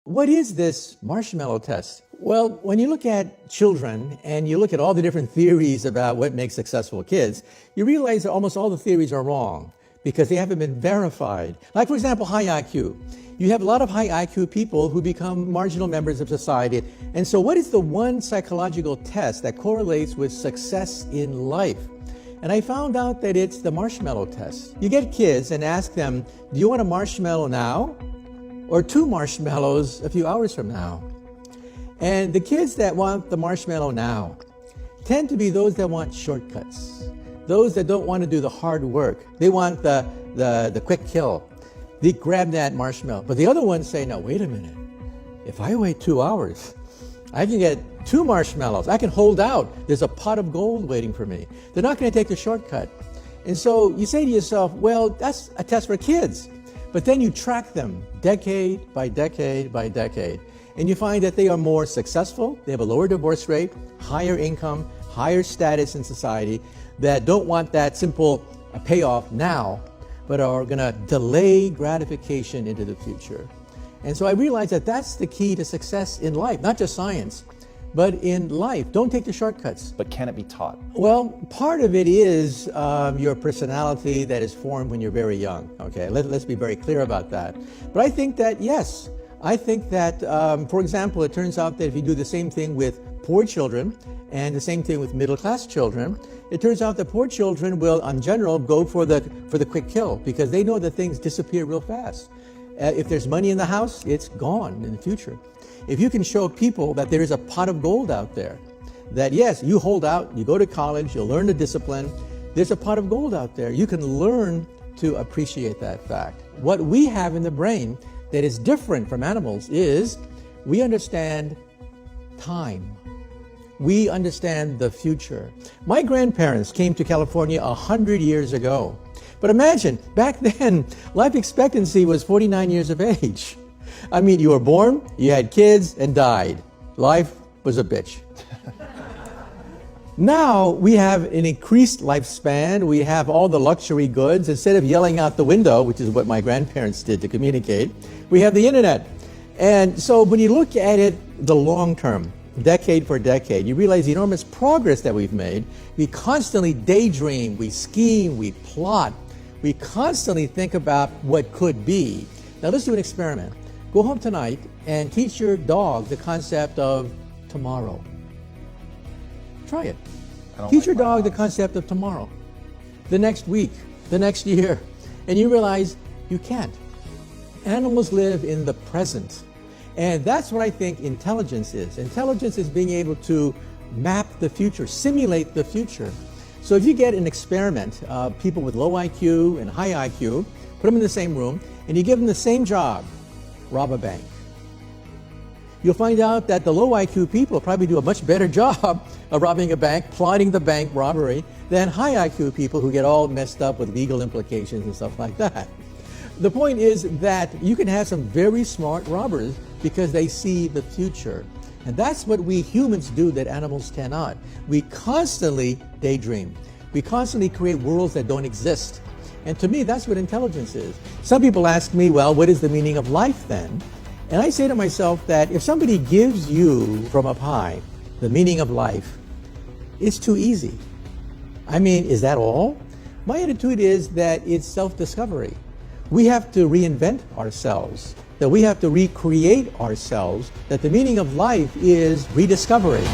What is this marshmallow test? Well, when you look at children and you look at all the different theories about what makes successful kids, you realize that almost all the theories are wrong because they haven't been verified. Like, for example, high IQ. You have a lot of high IQ people who become marginal members of society. And so what is the one psychological test that correlates with success in life? And I found out that it's the marshmallow test. You get kids and ask them, do you want a marshmallow now? Or 2 marshmallows a few hours from now? And the kids that want the marshmallow now tend to be those that want shortcuts, those that don't want to do the hard work. They want the quick kill. They grab that marshmallow. But the other ones say, no, wait a minute. If I wait 2 hours, I can get 2 marshmallows. I can hold out. There's a pot of gold waiting for me. They're not going to take the shortcut. And so you say to yourself, well, that's a test for kids. But then you track them decade by decade by decade, and you find that they are more successful, they have a lower divorce rate, higher income, higher status in society, that don't want that simple payoff now, but are going to delay gratification into the future. And so I realized that that's the key to success in life, not just science, but in life. Don't take the shortcuts. But can it be taught? Well, part of it is your personality that is formed when you're very young. Okay, let's be very clear about that. But I think that, yes, I think that, for example, it turns out that if you do the same thing with poor children and the same thing with middle-class children, it turns out that poor children will, in general, go for the quick kill because they know that things disappear real fast. If there's money in the house, it's gone in the future. If you can show people that there is a pot of gold out there, that yes, you hold out, you go to college, you'll learn the discipline, there's a pot of gold out there. You can learn to appreciate that fact. What we have in the brain that is different from animals is we understand time. We understand the future. My grandparents came to California 100 years ago. But imagine, back then, life expectancy was 49 years of age. I mean, you were born, you had kids, and died. Life was a bitch. Now we have an increased lifespan. We have all the luxury goods. Instead of yelling out the window, which is what my grandparents did to communicate, we have the internet. And so when you look at it the long term, decade for decade, you realize the enormous progress that we've made. We constantly daydream, we scheme, we plot. We constantly think about what could be. Now let's do an experiment. Go home tonight and teach your dog the concept of tomorrow. Try it. Teach your dog the concept of tomorrow, the next week, the next year, and you realize you can't. Animals live in the present, and that's what I think intelligence is. Intelligence is being able to map the future, simulate the future. So if you get an experiment, people with low IQ and high IQ, put them in the same room, and you give them the same job, rob a bank. You'll find out that the low IQ people probably do a much better job of robbing a bank, plotting the bank robbery, than high IQ people who get all messed up with legal implications and stuff like that. The point is that you can have some very smart robbers because they see the future. And that's what we humans do that animals cannot. We constantly daydream. We constantly create worlds that don't exist. And to me, that's what intelligence is. Some people ask me, well, what is the meaning of life then? And I say to myself that if somebody gives you from up high the meaning of life, it's too easy. I mean, is that all? My attitude is that it's self-discovery. We have to reinvent ourselves, that we have to recreate ourselves, that the meaning of life is rediscovery.